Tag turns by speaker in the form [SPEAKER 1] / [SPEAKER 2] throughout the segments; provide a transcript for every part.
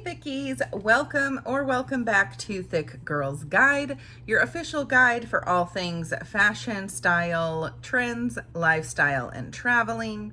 [SPEAKER 1] Thickies, welcome back to Thick Girls Guide, your official guide for all things fashion, style, trends, lifestyle, and traveling.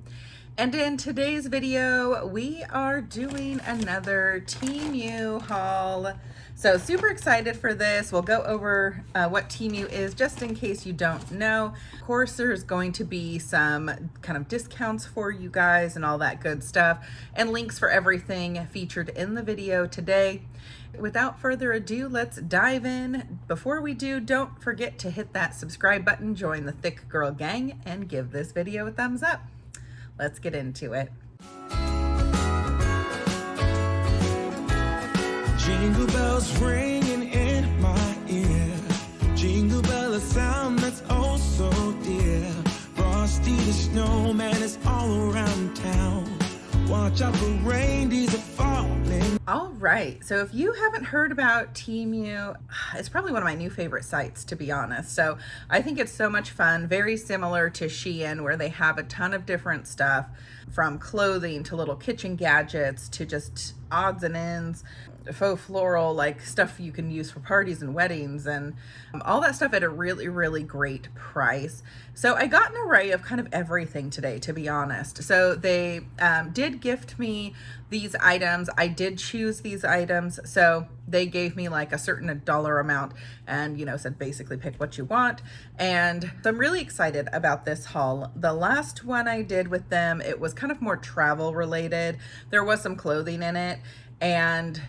[SPEAKER 1] And in today's video, we are doing another Temu haul. So super excited for this. We'll go over what Temu is just in case you don't know. Of course, there's going to be some kind of discounts for you guys and all that good stuff, and links for everything featured in the video today. Without further ado, let's dive in. Before we do, don't forget to hit that subscribe button, join the Thick Girl gang, and give this video a thumbs up. Let's get into it.
[SPEAKER 2] Jingle bells ringing in my ear. Jingle bell, a sound that's oh so dear. Frosty the snowman is all around town. Watch out for reindeers are falling.
[SPEAKER 1] All right, so if you haven't heard about Temu, it's probably one of my new favorite sites, to be honest. So I think it's so much fun, very similar to Shein, where they have a ton of different stuff, from clothing to little kitchen gadgets to just odds and ends, faux floral, like stuff you can use for parties and weddings, and all that stuff at a really great price. So I got an array of kind of everything today, to be honest. So they did gift me these items. I did choose these items, so they gave me like a certain dollar amount and, you know, said basically pick what you want. And so I'm really excited about this haul. The last one I did with them, it was kind of more travel related. There was some clothing in it, and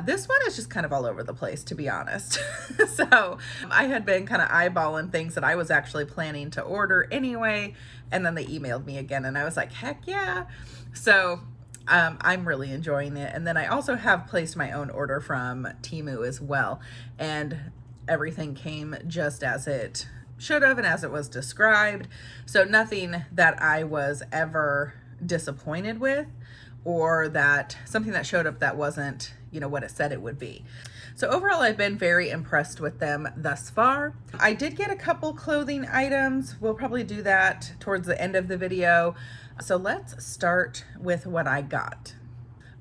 [SPEAKER 1] this one is just kind of all over the place, to be honest. So I had been kind of eyeballing things that I was actually planning to order anyway, and then they emailed me again and I was like, heck yeah. So I'm really enjoying it. And then I also have placed my own order from Temu as well, and everything came just as it should have and as it was described. So nothing that I was ever disappointed with, or that something that showed up that wasn't, you know, what it said it would be. So overall, I've been very impressed with them thus far. I did get a couple clothing items. We'll probably do that towards the end of the video. So let's start with what I got.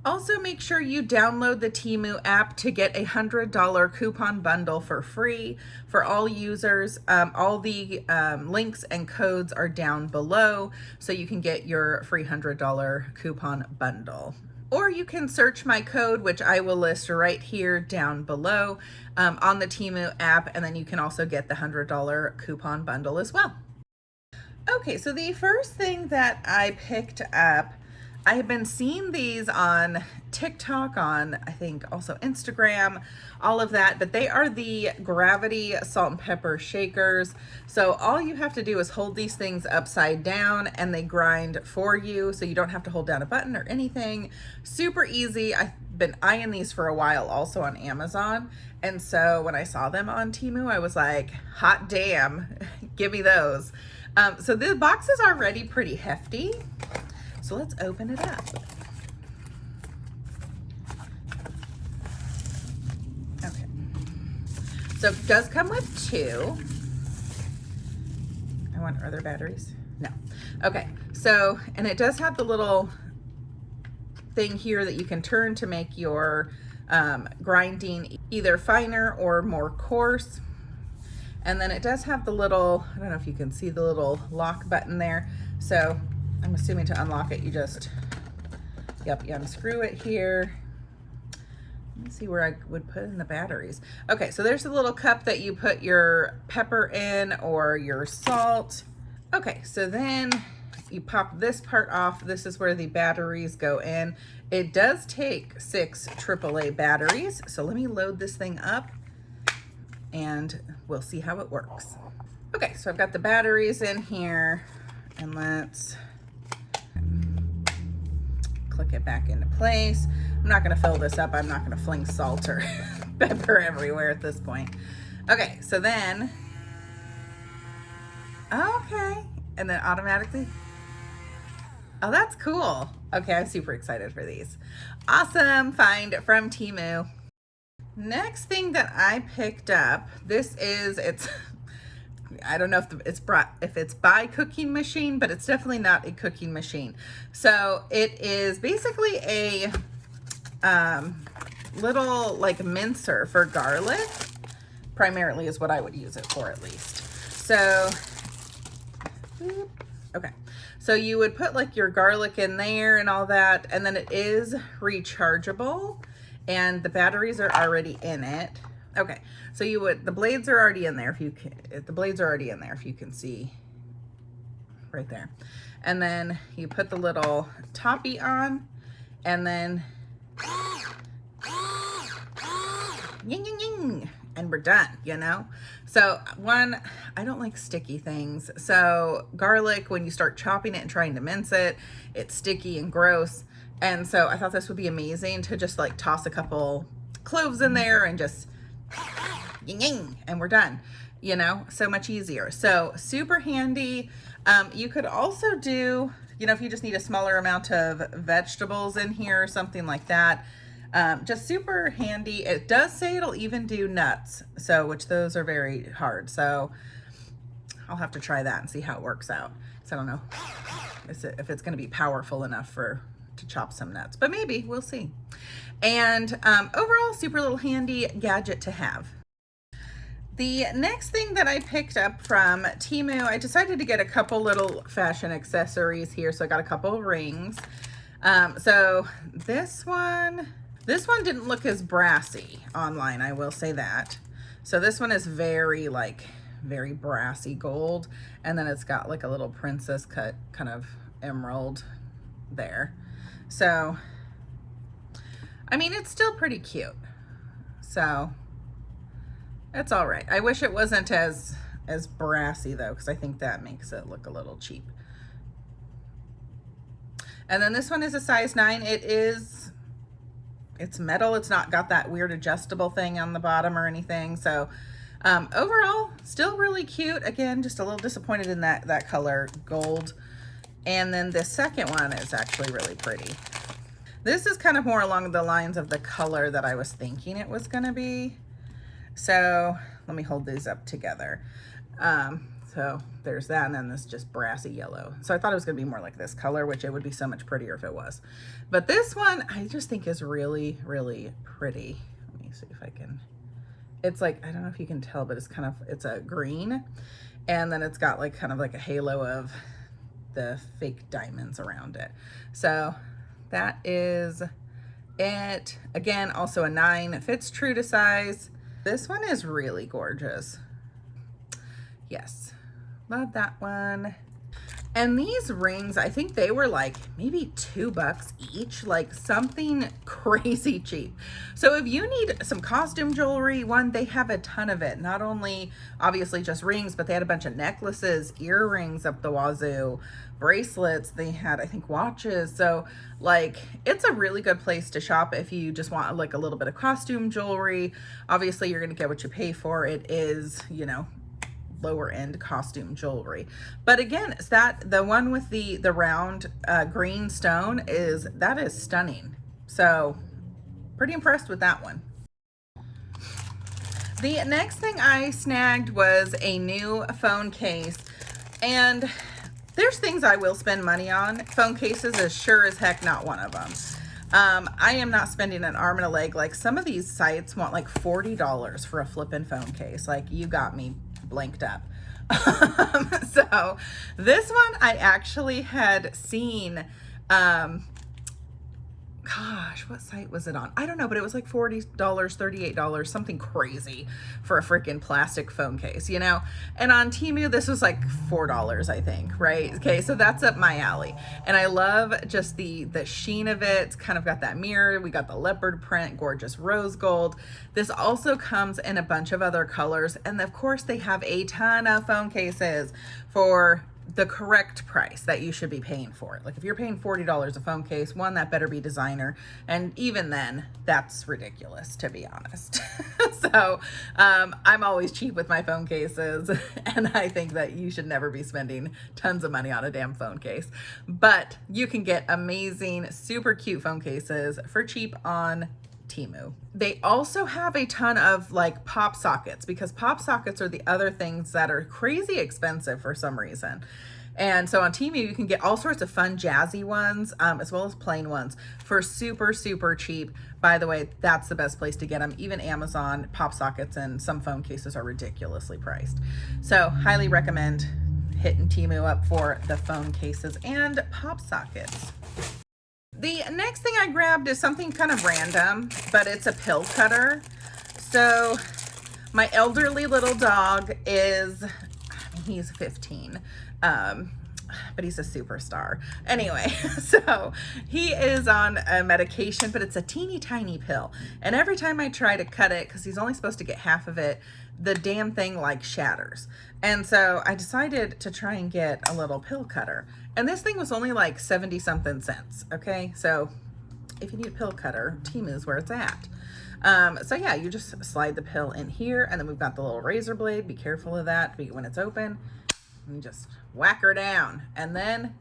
[SPEAKER 1] Also, make sure you download the Temu app to get a $100 coupon bundle for free for all users. All the links and codes are down below, so you can get your free $100 coupon bundle. Or you can search my code, which I will list right here down below on the Temu app, and then you can also get the $100 coupon bundle as well. Okay, so the first thing that I picked up, I have been seeing these on TikTok, on I think also Instagram, all of that, but they are the Gravity salt and pepper shakers. So all you have to do is hold these things upside down and they grind for you, so you don't have to hold down a button or anything. Super easy. I've been eyeing these for a while also on Amazon, and so when I saw them on Temu, I was like, hot damn, give me those. So the box is already pretty hefty. So let's open it up. Okay. So it does come with two. Are there batteries? No. Okay. So, and it does have the little thing here that you can turn to make your grinding either finer or more coarse. And then it does have the little, I don't know if you can see the little lock button there. So I'm assuming to unlock it, you just, you unscrew it here. Let me see where I would put in the batteries. Okay, so there's a little cup that you put your pepper in or your salt. Okay, so then you pop this part off. This is where the batteries go in. It does take 6 AAA batteries. So let me load this thing up and we'll see how it works. Okay, so I've got the batteries in here, and let's click it back into place. I'm not gonna fill this up. I'm not gonna fling salt or pepper everywhere at this point. Okay, so then, okay, and then automatically, oh, that's cool. Okay, I'm super excited for these. Awesome find from Temu. Next thing that I picked up, this is, I don't know if it's by Cooking Machine, but it's definitely not a cooking machine. So it is basically a little like mincer for garlic, primarily is what I would use it for at least. So, okay. So you would put like your garlic in there and all that, and then it is rechargeable and the batteries are already in it. Okay, so you would, the blades are already in there if you can, the blades are already in there if you can see right there. And then you put the little toppy on, and then ying, ying, ying, and we're done, you know? So one, I don't like sticky things. So garlic, when you start chopping it and trying to mince it, it's sticky and gross. And so I thought this would be amazing to just like toss a couple cloves in there and just ying, ying, and we're done, you know? So much easier. So super handy. You could also do, you know, if you just need a smaller amount of vegetables in here or something like that, just super handy. It does say it'll even do nuts, so, which those are very hard. So I'll have to try that and see how it works out. So I don't know if it's going to be powerful enough to chop some nuts, but maybe we'll see. And overall, super little handy gadget to have. The next thing that I picked up from Temu, I decided to get a couple little fashion accessories here. So I got a couple of rings. So this one didn't look as brassy online, I will say that. So this one is very brassy gold. And then it's got like a little princess cut kind of emerald there. So, I mean, it's still pretty cute. So it's all right. I wish it wasn't as brassy though, because I think that makes it look a little cheap. And then this one is a size 9. It's metal. It's not got that weird adjustable thing on the bottom or anything. So overall, still really cute. Again, just a little disappointed in that color gold. And then the second one is actually really pretty. This is kind of more along the lines of the color that I was thinking it was going to be. So let me hold these up together. So there's that, and then this just brassy yellow. So I thought it was gonna be more like this color, which it would be so much prettier if it was. But this one I just think is really, really pretty. Let me see if I can, it's like, I don't know if you can tell, but it's a green, and then it's got like kind of like a halo of the fake diamonds around it. So that is it. Again, also a 9. It fits true to size. This one is really gorgeous. Yes, love that one. And these rings, I think they were like maybe $2 each, like something crazy cheap. So if you need some costume jewelry, they have a ton of it. Not only obviously just rings, but they had a bunch of necklaces, earrings up the wazoo, bracelets. They had, I think, watches. So like, it's a really good place to shop if you just want like a little bit of costume jewelry. Obviously you're going to get what you pay for. It is, you know, lower end costume jewelry. But again, it's that the one with the round green stone is stunning. So pretty impressed with that one. The next thing I snagged was a new phone case, and there's things I will spend money on. Phone cases is sure as heck not one of them. I am not spending an arm and a leg. Like some of these sites want like $40 for a flippin' phone case. Like you got me blanked up. So this one I actually had seen, gosh, what site was it on? I don't know, but it was like $40, $38, something crazy for a freaking plastic phone case, you know? And on Temu, this was like $4, I think, right? Okay, so that's up my alley. And I love just the sheen of it. It's kind of got that mirror. We got the leopard print, gorgeous rose gold. This also comes in a bunch of other colors. And of course, they have a ton of phone cases for the correct price that you should be paying for it. Like if you're paying $40 a phone case, that better be designer. And even then, that's ridiculous, to be honest. So I'm always cheap with my phone cases. And I think that you should never be spending tons of money on a damn phone case. But you can get amazing, super cute phone cases for cheap on Temu. They also have a ton of like pop sockets, because pop sockets are the other things that are crazy expensive for some reason. And so on Temu, you can get all sorts of fun jazzy ones, as well as plain ones for super, super cheap. By the way, that's the best place to get them. Even Amazon pop sockets and some phone cases are ridiculously priced. So highly recommend hitting Temu up for the phone cases and pop sockets. The next thing I grabbed is something kind of random, but it's a pill cutter. So my elderly little dog is, he's 15, but he's a superstar. Anyway, so he is on a medication, but it's a teeny tiny pill. And every time I try to cut it, because he's only supposed to get half of it, the damn thing like shatters. And so I decided to try and get a little pill cutter. And this thing was only like 70 something cents. Okay. So if you need a pill cutter, Temu is where it's at. So yeah, you just slide the pill in here, and then we've got the little razor blade. Be careful of that when it's open. You just whack her down, and then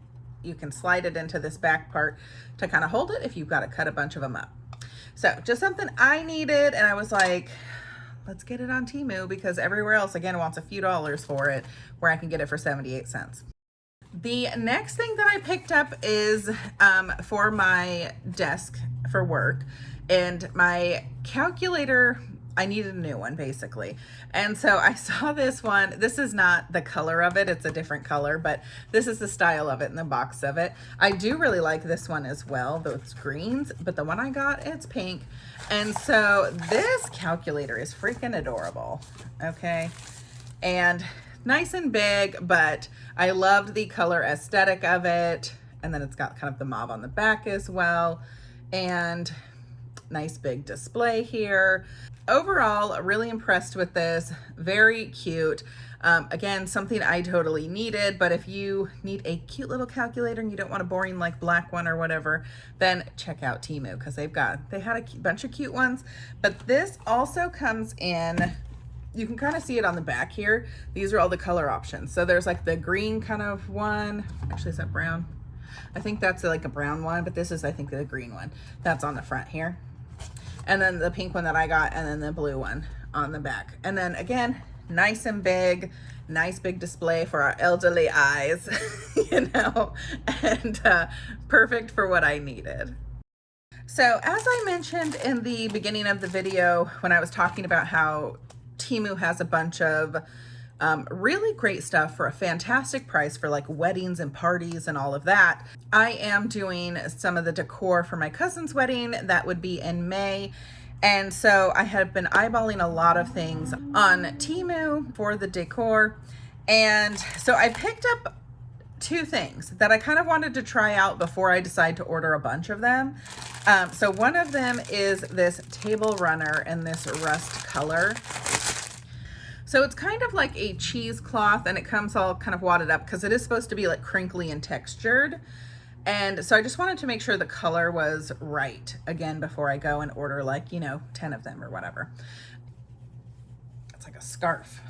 [SPEAKER 1] you can slide it into this back part to kind of hold it if you've got to cut a bunch of them up. So just something I needed, and I was like, let's get it on Temu, because everywhere else, again, wants a few dollars for it, where I can get it for 78 cents. The next thing that I picked up is for my desk for work, and my calculator, I needed a new one basically. And so I saw this one. This is not the color of it, it's a different color, but this is the style of it and the box of it. I do really like this one as well, though it's greens, but the one I got, it's pink. And so this calculator is freaking adorable. Okay. And nice and big, but I loved the color aesthetic of it. And then it's got kind of the mauve on the back as well. And nice big display here. Overall, really impressed with this. Very cute. Again, something I totally needed, but if you need a cute little calculator and you don't want a boring like black one or whatever, then check out Temu, because they had a bunch of cute ones. But this also comes in, you can kind of see it on the back here. These are all the color options. So there's like the green kind of one. Actually, is that brown? I think that's like a brown one, but this is, I think, the green one. That's on the front here. And then the pink one that I got, and then the blue one on the back. And then again, nice and big, nice big display for our elderly eyes, you know, and perfect for what I needed. So as I mentioned in the beginning of the video, when I was talking about how Temu has a bunch of really great stuff for a fantastic price for like weddings and parties and all of that, I am doing some of the decor for my cousin's wedding. That would be in May. And so I have been eyeballing a lot of things on Temu for the decor. And so I picked up two things that I kind of wanted to try out before I decide to order a bunch of them. So one of them is this table runner in this rust color. So it's kind of like a cheesecloth, and it comes all kind of wadded up because it is supposed to be like crinkly and textured. And so I just wanted to make sure the color was right again before I go and order like, you know, 10 of them or whatever. It's like a scarf.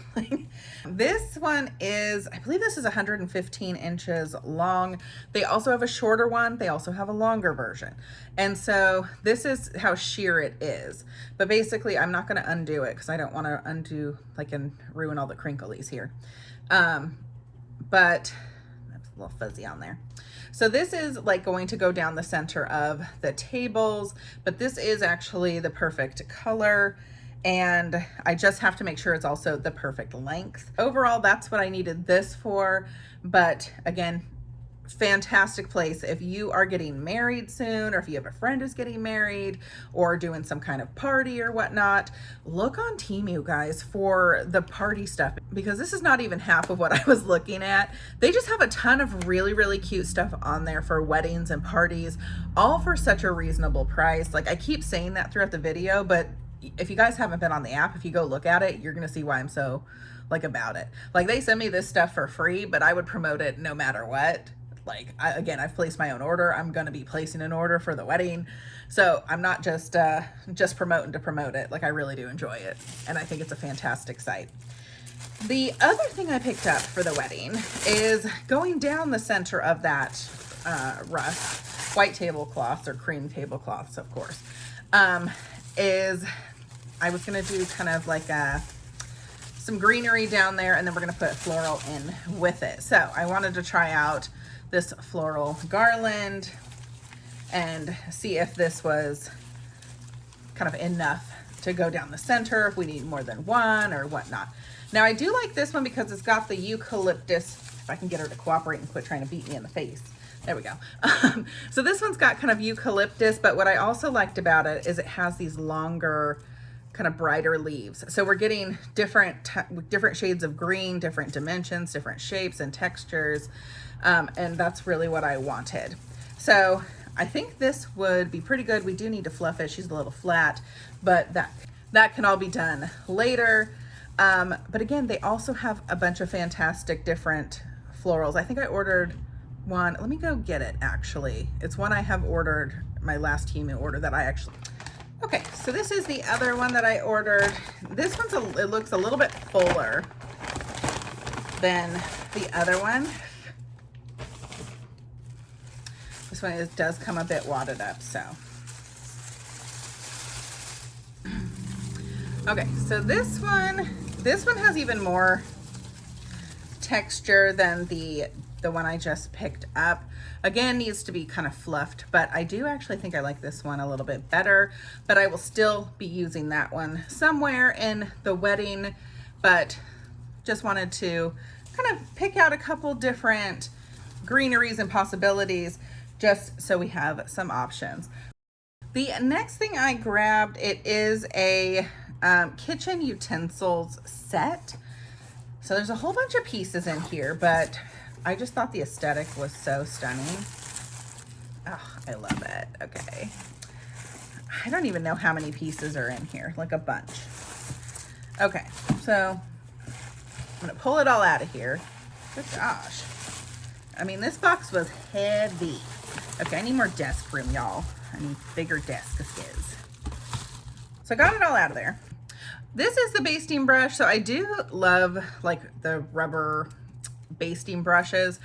[SPEAKER 1] This one is, I believe this is 115 inches long. They also have a shorter one. They also have a longer version. And so this is how sheer it is. But basically I'm not going to undo it because I don't want to undo like and ruin all the crinklies here. But that's a little fuzzy on there. So this is like going to go down the center of the tables, but this is actually the perfect color. And I just have to make sure it's also the perfect length. Overall, that's what I needed this for. But again, fantastic place if you are getting married soon, or if you have a friend who's getting married or doing some kind of party or whatnot. Look on Temu, guys, for the party stuff, because this is not even half of what I was looking at. They just have a ton of really, really cute stuff on there for weddings and parties, all for such a reasonable price. Like I keep saying that throughout the video, but if you guys haven't been on the app, if you go look at it, you're going to see why I'm so like about it. Like they send me this stuff for free, but I would promote it no matter what. Like again, I've placed my own order. I'm going to be placing an order for the wedding. So I'm not just promoting to promote it. Like I really do enjoy it. And I think it's a fantastic site. The other thing I picked up for the wedding is going down the center of that rust, white tablecloths or cream tablecloths, of course, is I was going to do kind of like a some greenery down there, and then we're gonna put floral in with it. So I wanted to try out this floral garland and see if this was kind of enough to go down the center, if we need more than one or whatnot. Now I do like this one because it's got the eucalyptus, if I can get her to cooperate and quit trying to beat me in the face. There we go. So this one's got kind of eucalyptus, but what I also liked about it is it has these longer, kind of brighter leaves. So we're getting different shades of green, different dimensions, different shapes and textures. And that's really what I wanted. So I think this would be pretty good. We do need to fluff it. She's a little flat, but that can all be done later. But again, they also have a bunch of fantastic different florals. I think I ordered one. Let me go get it actually. It's one I have ordered, my last Temu order that I actually, okay, so this is the other one that I ordered. This one's, it looks a little bit fuller than the other one. This one does come a bit wadded up, so. Okay, so this one has even more texture than the one I just picked up. Again, needs to be kind of fluffed, but I do actually think I like this one a little bit better, but I will still be using that one somewhere in the wedding, but just wanted to kind of pick out a couple different greeneries and possibilities just so we have some options. The next thing I grabbed, it is a kitchen utensils set. So there's a whole bunch of pieces in here, but I just thought the aesthetic was so stunning. Oh, I love it. Okay. I don't even know how many pieces are in here, like a bunch. Okay, so I'm gonna pull it all out of here. Good gosh. I mean, this box was heavy. Okay, I need more desk room, y'all. I need bigger desks. So I got it all out of there. This is the basting brush. So I do love like the rubber basting brushes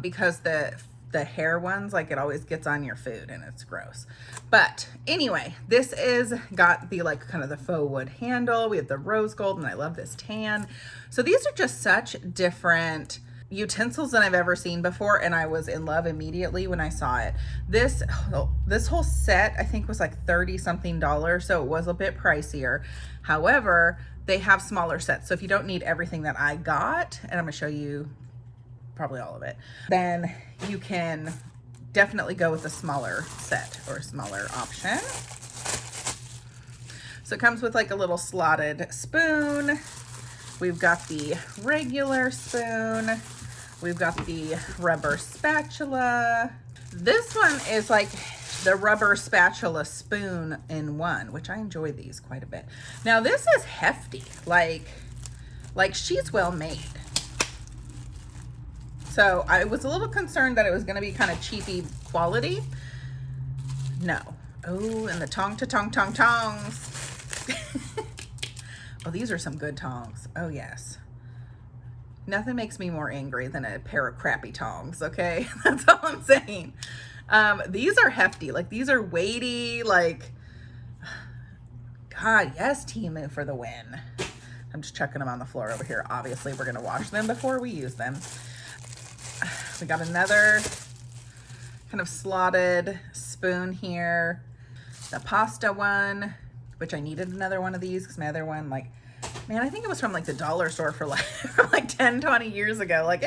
[SPEAKER 1] because the hair ones, like it always gets on your food and it's gross. But anyway, this is got the like kind of the faux wood handle. We have the rose gold and I love this tan. So these are just such different utensils than I've ever seen before, and I was in love immediately when I saw it. This whole set I think was like $30 something, so it was a bit pricier. However, they have smaller sets, so if you don't need everything that I got, and I'm gonna show you probably all of it, then you can definitely go with a smaller set or a smaller option. So it comes with like a little slotted spoon. We've got the regular spoon. We've got the rubber spatula. This one is like the rubber spatula spoon in one, which I enjoy these quite a bit. Now this is hefty, like she's well made. So I was a little concerned that it was gonna be kind of cheapy quality. No. Oh, and the tongs. Oh, these are some good tongs. Oh yes. Nothing makes me more angry than a pair of crappy tongs, okay? That's all I'm saying. These are hefty, like these are weighty, like, God, yes, Teemu for the win. I'm just chucking them on the floor over here. Obviously, we're gonna wash them before we use them. We got another kind of slotted spoon here. The pasta one, which I needed another one of these because my other one, like, man, I think it was from like the dollar store for like, from like 10, 20 years ago. Like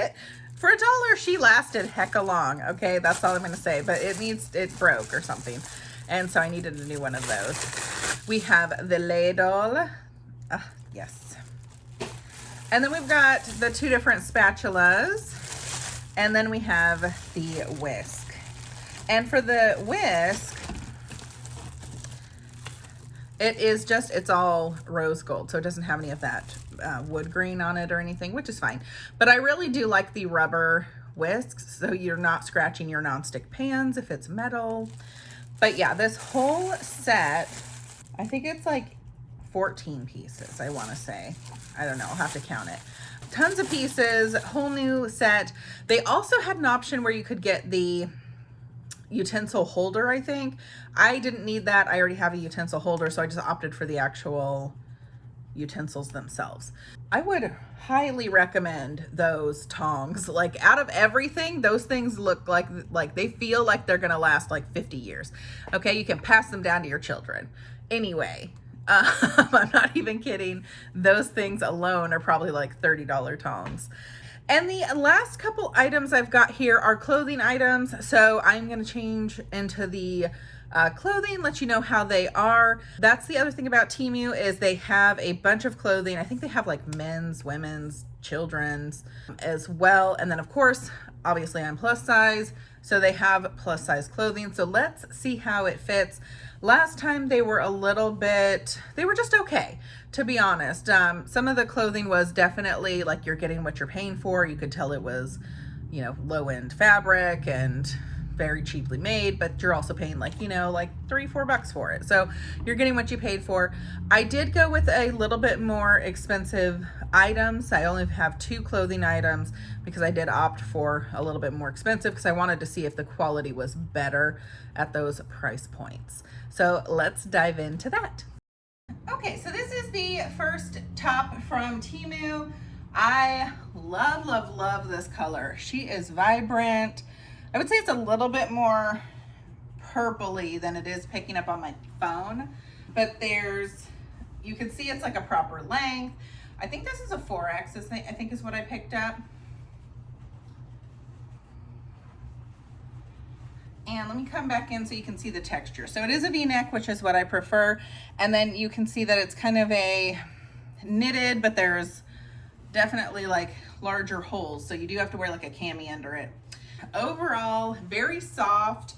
[SPEAKER 1] for $1, she lasted hecka long. Okay, that's all I'm gonna say, but it broke or something. And so I needed a new one of those. We have the ladle, yes. And then we've got the two different spatulas. And then we have the whisk. And for the whisk, it's all rose gold, so it doesn't have any of that wood grain on it or anything, which is fine. But I really do like the rubber whisks, so you're not scratching your nonstick pans if it's metal. But yeah, this whole set, I think it's like 14 pieces, I want to say. I don't know, I'll have to count it. Tons of pieces, whole new set. They also had an option where you could get the utensil holder, I think. I didn't need that. I already have a utensil holder, so I just opted for the actual utensils themselves. I would highly recommend those tongs. Like, out of everything, those things look like they feel like they're gonna last like 50 years. Okay, you can pass them down to your children. Anyway, I'm not even kidding. Those things alone are probably like $30 tongs. And the last couple items I've got here are clothing items. So I'm gonna change into the clothing, let you know how they are. That's the other thing about Temu, is they have a bunch of clothing. I think they have like men's, women's, children's as well. And then of course, obviously I'm plus size, so they have plus size clothing. So let's see how it fits. Last time they were they were just okay, to be honest. Some of the clothing was definitely like, you're getting what you're paying for. You could tell it was, you know, low-end fabric and very cheaply made, but you're also paying like, you know, like $3-4 for it. So you're getting what you paid for. I did go with a little bit more expensive items. I only have 2 clothing items because I did opt for a little bit more expensive because I wanted to see if the quality was better at those price points. So let's dive into that. Okay, so this is the first top from Temu. I love, love, love this color. She is vibrant. I would say it's a little bit more purpley than it is picking up on my phone, but you can see it's like a proper length. I think this is a 4X, I think is what I picked up. And let me come back in so you can see the texture. So it is a V-neck, which is what I prefer. And then you can see that it's kind of a knitted, but there's definitely like larger holes. So you do have to wear like a cami under it. Overall, very soft.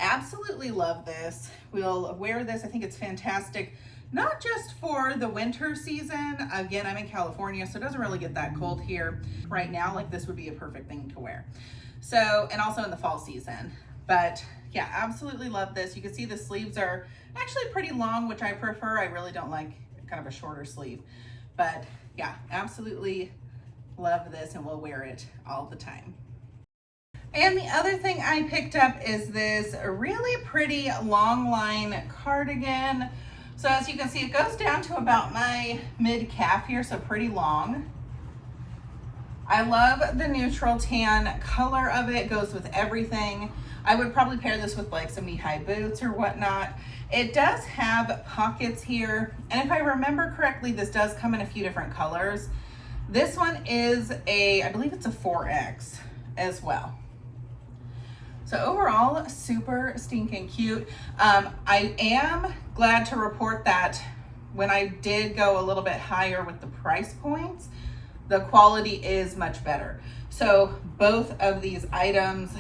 [SPEAKER 1] Absolutely love this. We'll wear this. I think it's fantastic, not just for the winter season. Again, I'm in California, so it doesn't really get that cold here right now. Like, this would be a perfect thing to wear. So, and also in the fall season. But yeah, absolutely love this. You can see the sleeves are actually pretty long, which I prefer. I really don't like kind of a shorter sleeve. But yeah, absolutely love this, and we'll wear it all the time. And the other thing I picked up is this really pretty long line cardigan. So as you can see, it goes down to about my mid calf here, so pretty long. I love the neutral tan color of it. Goes with everything. I would probably pair this with like some knee-high boots or whatnot. It does have pockets here, and if I remember correctly, this does come in a few different colors. This one is I believe it's a 4X as well. So overall, super stinking cute. I am glad to report that when I did go a little bit higher with the price points, the quality is much better. So both of these items,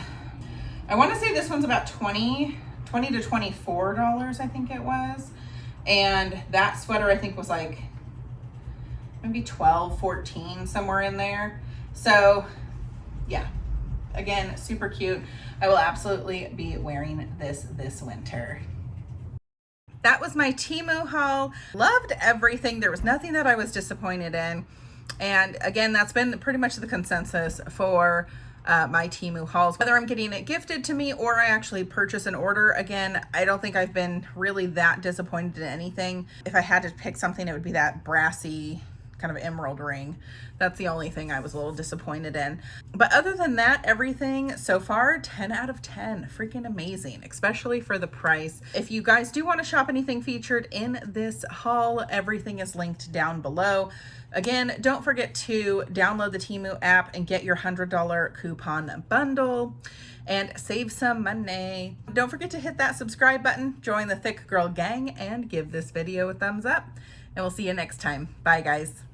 [SPEAKER 1] I want to say this one's about $20 to $24, I think it was. And that sweater I think was like maybe 12, 14, somewhere in there. So yeah, again, super cute. I will absolutely be wearing this winter. That was my Temu haul. Loved everything. There was nothing that I was disappointed in. And again, that's been pretty much the consensus for my Temu hauls. Whether I'm getting it gifted to me or I actually purchase an order, again, I don't think I've been really that disappointed in anything. If I had to pick something, it would be that brassy kind of emerald ring. That's the only thing I was a little disappointed in. But other than that, everything so far, 10 out of 10. Freaking amazing, especially for the price. If you guys do want to shop anything featured in this haul, everything is linked down below. Again, don't forget to download the Temu app and get your $100 coupon bundle and save some money. Don't forget to hit that subscribe button, join the Thick Girl gang, and give this video a thumbs up. And we'll see you next time. Bye, guys.